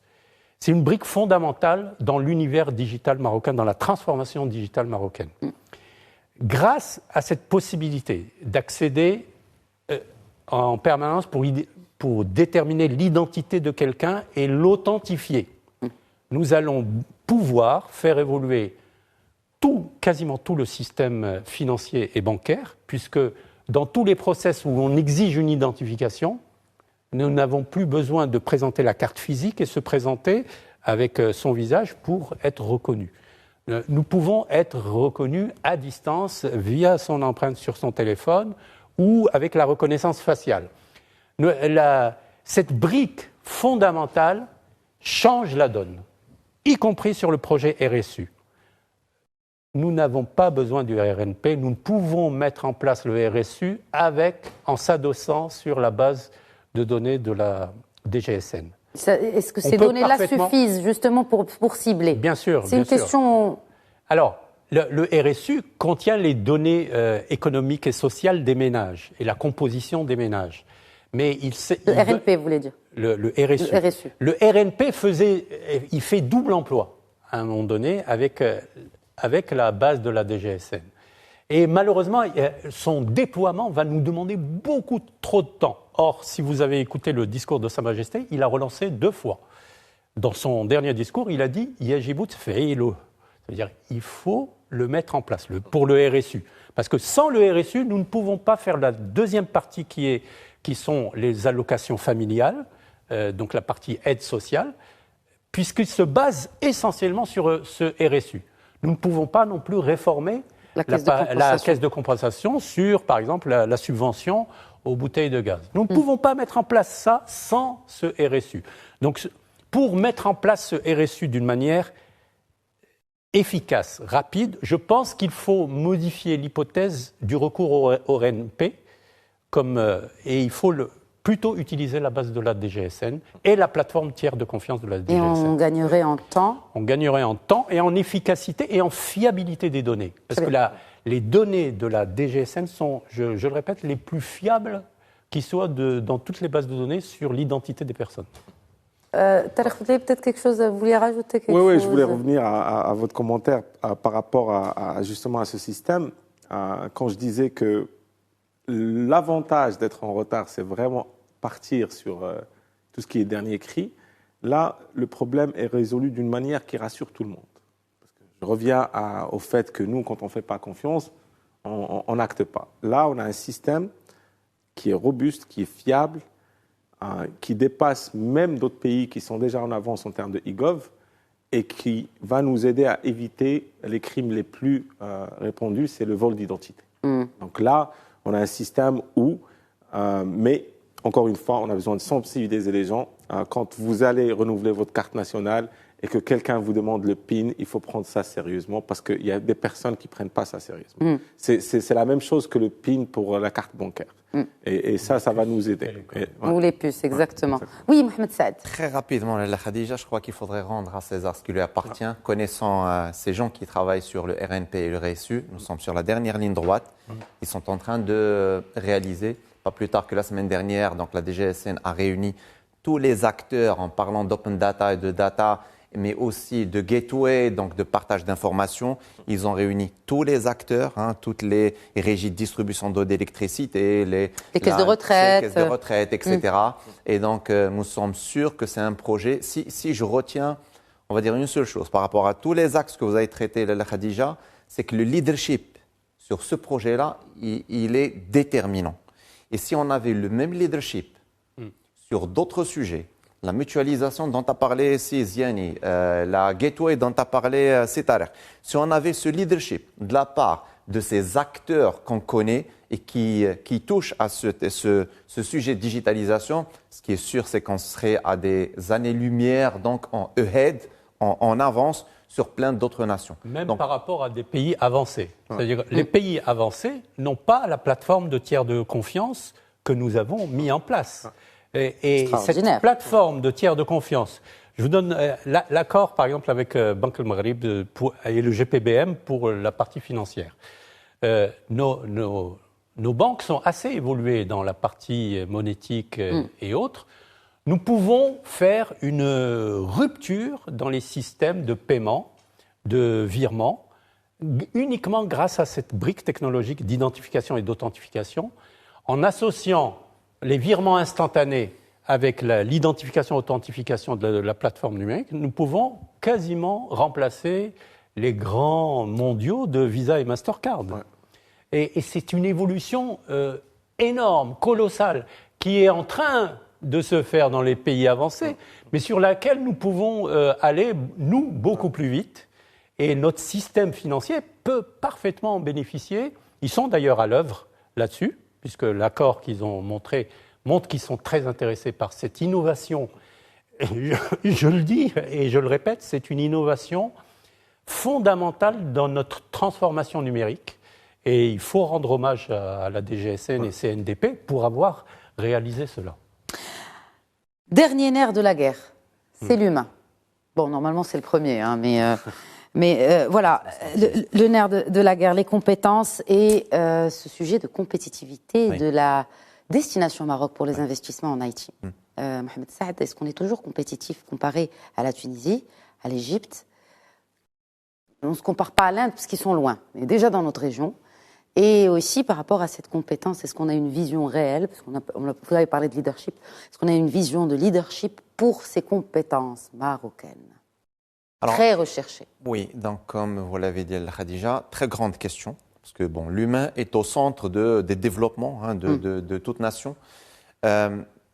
C'est une brique fondamentale dans l'univers digital marocain, dans la transformation digitale marocaine. Grâce à cette possibilité d'accéder en permanence pour déterminer l'identité de quelqu'un et l'authentifier, nous allons pouvoir faire évoluer quasiment tout le système financier et bancaire, puisque dans tous les process où on exige une identification, nous n'avons plus besoin de présenter la carte physique et se présenter avec son visage pour être reconnu. Nous pouvons être reconnus à distance via son empreinte sur son téléphone ou avec la reconnaissance faciale. cette brique fondamentale change la donne, y compris sur le projet RSU. Nous n'avons pas besoin du RNP, nous pouvons mettre en place le RSU en s'adossant sur la base de données de la DGSN. Est-ce que ces données-là suffisent justement pour cibler? Bien sûr. C'est une question... Alors, le RSU contient les données économiques et sociales des ménages et la composition des ménages. Mais le RNP, vous voulez dire? Le RSU. Le RNP fait double emploi à un moment donné avec la base de la DGSN. Et malheureusement, son déploiement va nous demander beaucoup trop de temps. Or, si vous avez écouté le discours de Sa Majesté, il a relancé 2 fois. Dans son dernier discours, il a dit « Yajibut fe'ilo ». C'est-à-dire il faut le mettre en place pour le RSU. Parce que sans le RSU, nous ne pouvons pas faire la deuxième partie qui sont les allocations familiales, donc la partie aide sociale, puisqu'il se base essentiellement sur ce RSU. Nous ne pouvons pas non plus réformer la caisse de compensation sur, par exemple, la subvention aux bouteilles de gaz. Nous ne pouvons pas mettre en place ça sans ce RSU. Donc, pour mettre en place ce RSU d'une manière efficace, rapide, je pense qu'il faut modifier l'hypothèse du recours au RNP et il faut plutôt utiliser la base de la DGSN et la plateforme tiers de confiance de la DGSN. Et on gagnerait en temps? On gagnerait en temps et en efficacité et en fiabilité des données. Parce que les données de la DGSN sont, je le répète, les plus fiables qui soient dans toutes les bases de données sur l'identité des personnes. Tarek, vous avez peut-être quelque chose, vous vouliez rajouter quelque chose? Oui, je voulais revenir à votre commentaire par rapport justement à ce système. Quand je disais que l'avantage d'être en retard, c'est vraiment partir sur tout ce qui est dernier cri. Là, le problème est résolu d'une manière qui rassure tout le monde. Parce que je reviens au fait que nous, quand on ne fait pas confiance, on n'acte pas. Là, on a un système qui est robuste, qui est fiable, qui dépasse même d'autres pays qui sont déjà en avance en termes de e-gov et qui va nous aider à éviter les crimes les plus répandus, c'est le vol d'identité. Donc là, on a un système où, mais encore une fois, on a besoin de sensibiliser les gens. Quand vous allez renouveler votre carte nationale et que quelqu'un vous demande le PIN, il faut prendre ça sérieusement parce qu'il y a des personnes qui ne prennent pas ça sérieusement. C'est la même chose que le PIN pour la carte bancaire. Et ça va nous aider. Ou les puces, exactement. Oui, Mohamed Saad. Très rapidement, la Khadija, je crois qu'il faudrait rendre à César ce qui lui appartient. Connaissant ces gens qui travaillent sur le RNP et le RSU, nous sommes sur la dernière ligne droite. Ils sont en train de réaliser, pas plus tard que la semaine dernière, donc la DGSN a réuni tous les acteurs en parlant d'open data et de data, mais aussi de gateway, donc de partage d'informations. Ils ont réuni tous les acteurs, toutes les régies de distribution d'eau d'électricité, les caisses de retraite, etc. Et donc, nous sommes sûrs que c'est un projet. Si je retiens, on va dire une seule chose par rapport à tous les axes que vous avez traités, la Khadija, c'est que le leadership sur ce projet-là, il est déterminant. Et si on avait le même leadership sur d'autres sujets, la mutualisation dont a parlé Ziani, la gateway dont a parlé Tarek, si on avait ce leadership de la part de ces acteurs qu'on connaît et qui touchent à ce sujet de digitalisation, ce qui est sûr, c'est qu'on serait à des années-lumière, donc en ahead, en avance sur plein d'autres nations. Même par rapport à des pays avancés. C'est-à-dire que les pays avancés n'ont pas la plateforme de tiers de confiance que nous avons mis en place. Et cette plateforme de tiers de confiance, je vous donne l'accord par exemple avec Banque El Maghrib et le GPBM pour la partie financière. Nos banques sont assez évoluées dans la partie monétique et autres. Nous pouvons faire une rupture dans les systèmes de paiement, de virement, uniquement grâce à cette brique technologique d'identification et d'authentification, en associant les virements instantanés avec l'identification et authentification de la plateforme numérique, nous pouvons quasiment remplacer les grands mondiaux de Visa et Mastercard. Et c'est une évolution énorme, colossale, qui est en train de se faire dans les pays avancés, mais sur laquelle nous pouvons aller, nous, beaucoup plus vite. Et notre système financier peut parfaitement en bénéficier. Ils sont d'ailleurs à l'œuvre là-dessus, puisque l'accord qu'ils ont montré montrent qu'ils sont très intéressés par cette innovation. Et je le dis et je le répète, c'est une innovation fondamentale dans notre transformation numérique. Et il faut rendre hommage à la DGSN et CNDP pour avoir réalisé cela. Dernier nerf de la guerre, c'est l'humain. Bon, normalement, c'est le premier, hein, mais voilà, le nerf de la guerre, les compétences et ce sujet de compétitivité de la destination Maroc pour les investissements en IT. Mohamed Saad, est-ce qu'on est toujours compétitif comparé à la Tunisie, à l'Égypte? On ne se compare pas à l'Inde parce qu'ils sont loin, mais déjà dans notre région. Et aussi par rapport à cette compétence, est-ce qu'on a une vision réelle, parce vous avez parlé de leadership, est-ce qu'on a une vision de leadership pour ces compétences marocaines? Alors, très recherchées. Oui, donc comme vous l'avez dit, Khadija, très grande question, parce que bon, l'humain est au centre des développements de toute nation.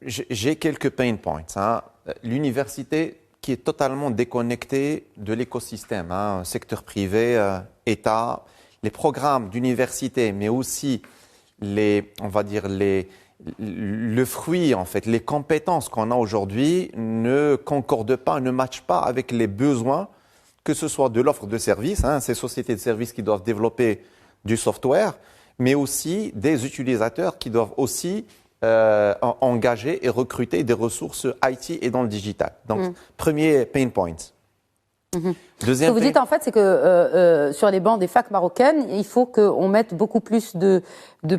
J'ai quelques pain points. Hein. L'université qui est totalement déconnectée de l'écosystème, hein, secteur privé, État, les programmes d'université, mais aussi le fruit, en fait, les compétences qu'on a aujourd'hui ne concordent pas, ne matchent pas avec les besoins, que ce soit de l'offre de services, hein, ces sociétés de services qui doivent développer du software, mais aussi des utilisateurs qui doivent aussi engager et recruter des ressources IT et dans le digital. Donc, premier pain point. Ce que vous dites en fait, c'est que sur les bancs des facs marocaines, il faut qu'on mette beaucoup plus de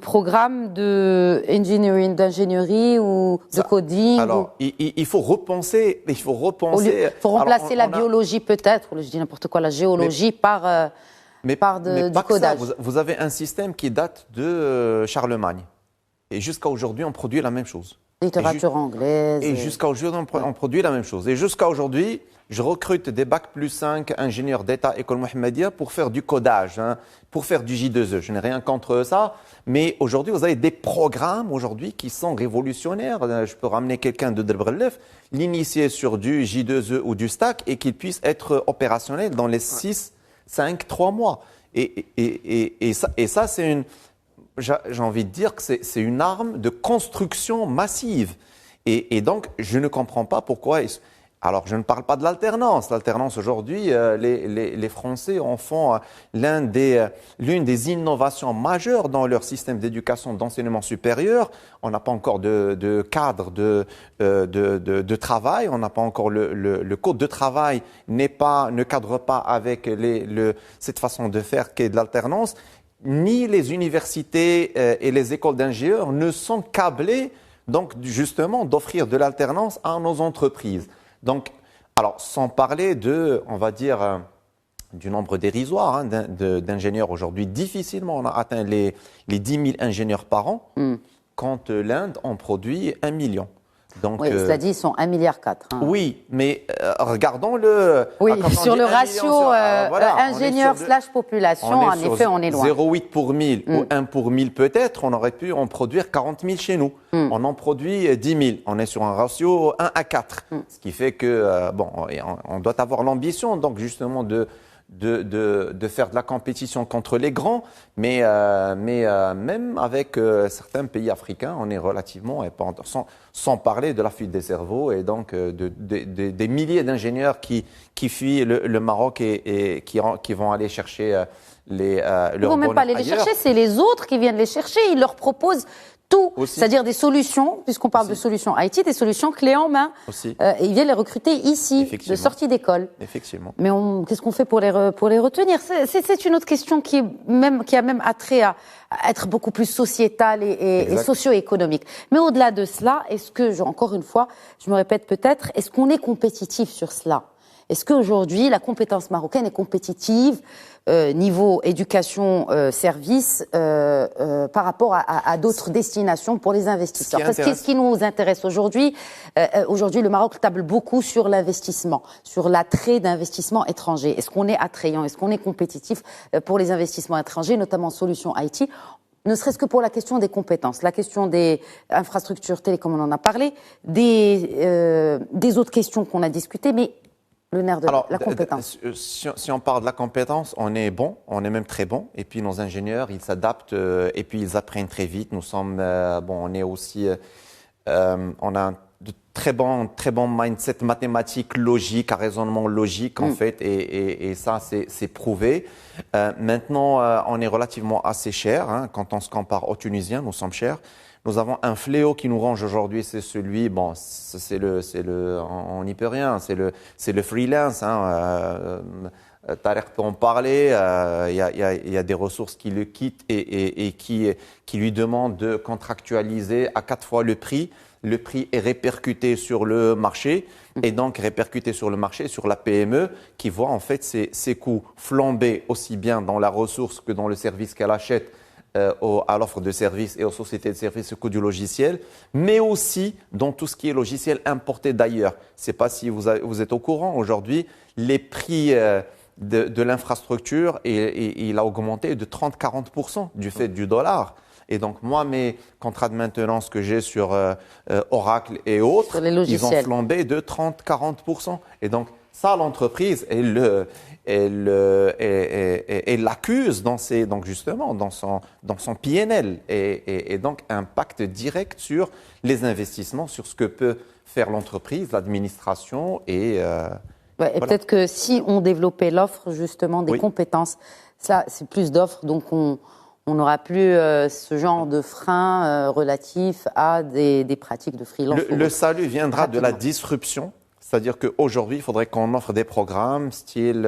programmes d'ingénierie ou de coding. Alors, il faut repenser. Il faut remplacer la biologie peut-être, ou je dis n'importe quoi, la géologie par du codage. Ça, vous avez un système qui date de Charlemagne. Et jusqu'à aujourd'hui, on produit la même chose. Littérature anglaise. Et jusqu'à aujourd'hui, on produit la même chose. Et jusqu'à aujourd'hui, je recrute des Bac plus 5 ingénieurs d'État, École Mohammedia, pour faire du codage, hein, pour faire du J2E. Je n'ai rien contre ça. Mais aujourd'hui, vous avez des programmes aujourd'hui qui sont révolutionnaires. Je peux ramener quelqu'un de Delbrelef, l'initier sur du J2E ou du Stack et qu'il puisse être opérationnel dans les 6, 5, 3 mois. Et ça, c'est une... J'ai envie de dire que c'est une arme de construction massive. Et donc, je ne comprends pas pourquoi... Alors, je ne parle pas de l'alternance. L'alternance, aujourd'hui, les Français en font l'une des innovations majeures dans leur système d'éducation, d'enseignement supérieur. On n'a pas encore de cadre de travail. On n'a pas encore le code de travail ne cadre pas avec cette façon de faire qu'est de l'alternance. Ni les universités et les écoles d'ingénieurs ne sont câblées, donc, justement, d'offrir de l'alternance à nos entreprises. Donc, alors, sans parler on va dire, du nombre dérisoire hein, d'ingénieurs aujourd'hui, difficilement on a atteint les 10 000 ingénieurs par an, quand l'Inde en produit 1 million. Donc, oui, cela dit, ils sont 1,4 milliard. Hein. Oui, mais regardons le... Oui, sur le ratio ingénieur/population, en effet, on est loin. 0,8 pour 1000 ou 1 pour 1000 peut-être, on aurait pu en produire 40 000 chez nous. On en produit 10 000. On est sur un ratio 1 à 4. Ce qui fait que, on doit avoir l'ambition, donc justement, de faire de la compétition contre les grands, mais même avec certains pays africains, on est relativement, sans parler de la fuite des cerveaux et donc des milliers d'ingénieurs qui fuient le Maroc et qui vont aller chercher leur Ils ne vont même pas aller les chercher, c'est les autres qui viennent les chercher. Ils leur proposent tout, c'est-à-dire des solutions, puisqu'on parle de solutions IT, des solutions clés en main. Et ils viennent les recruter ici, de sortie d'école. Effectivement. Mais qu'est-ce qu'on fait pour les retenir? C'est une autre question qui a même attrait à être beaucoup plus sociétale et socio-économique. Mais au-delà de cela, est-ce que, encore une fois, je me répète peut-être, est-ce qu'on est compétitif sur cela? Est-ce qu'aujourd'hui, la compétence marocaine est compétitive niveau éducation, service, par rapport à d'autres destinations pour les investisseurs? Parce que ce qui nous intéresse aujourd'hui, le Maroc table beaucoup sur l'investissement, sur l'attrait d'investissements étrangers. Est-ce qu'on est attrayant? Est-ce qu'on est compétitif pour les investissements étrangers, notamment en solutions IT? Ne serait-ce que pour la question des compétences, la question des infrastructures télécom, on en a parlé, des autres questions qu'on a discutées, mais le nerf de la compétence. Si on parle de la compétence, on est bon, on est même très bon. Et puis nos ingénieurs, ils s'adaptent et puis ils apprennent très vite. Nous sommes, on est aussi on a de très bon mindset mathématique, logique, un raisonnement logique en fait, et ça c'est prouvé. Maintenant, on est relativement assez cher, hein, quand on se compare aux Tunisiens, nous sommes chers. Nous avons un fléau qui nous ronge aujourd'hui, c'est celui, bon, on n'y peut rien, c'est le freelance. Hein, Tarek peut en parler, il y a des ressources qui le quittent et qui lui demandent de contractualiser à 4 fois le prix. Le prix est répercuté sur le marché et donc répercuté sur le marché, sur la PME qui voit en fait ses coûts flamber aussi bien dans la ressource que dans le service qu'elle achète à l'offre de services et aux sociétés de services au coût du logiciel, mais aussi dans tout ce qui est logiciel importé d'ailleurs. Je ne sais pas si vous êtes au courant, aujourd'hui, les prix de l'infrastructure, il a augmenté de 30-40% du fait du dollar. Et donc, moi, mes contrats de maintenance que j'ai sur Oracle et autres, ils ont flambé de 30-40%. Et donc, ça, l'entreprise, elle l'accuse donc justement dans son PNL et donc impact direct sur les investissements, sur ce que peut faire l'entreprise, l'administration et ouais, et voilà. Peut-être que si on développait l'offre justement des compétences, ça c'est plus d'offres, donc on n'aura plus ce genre de frein relatif à des pratiques de freelance. Le salut viendra de la disruption. C'est-à-dire qu'aujourd'hui, il faudrait qu'on offre des programmes style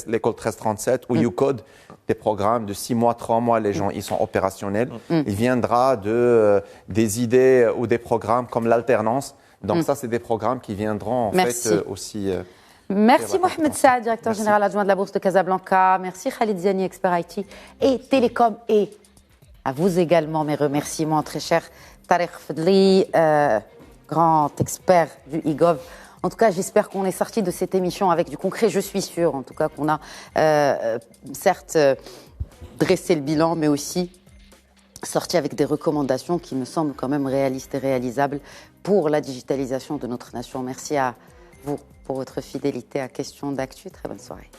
l'école 1337 ou YouCode, des programmes de 6 mois, 3 mois, les gens ils sont opérationnels. Il viendra des idées ou des programmes comme l'alternance. Donc ça, c'est des programmes qui viendront en fait aussi... Merci Mohamed Saad, directeur général adjoint de la Bourse de Casablanca. Merci Khalid Ziani, expert IT et télécom. Et à vous également mes remerciements, très cher Tarek Fadli, grand expert du e-gov. En tout cas, j'espère qu'on est sorti de cette émission avec du concret. Je suis sûre, en tout cas, qu'on a certes dressé le bilan, mais aussi sorti avec des recommandations qui me semblent quand même réalistes et réalisables pour la digitalisation de notre nation. Merci à vous pour votre fidélité à Questions d'Actu. Très bonne soirée.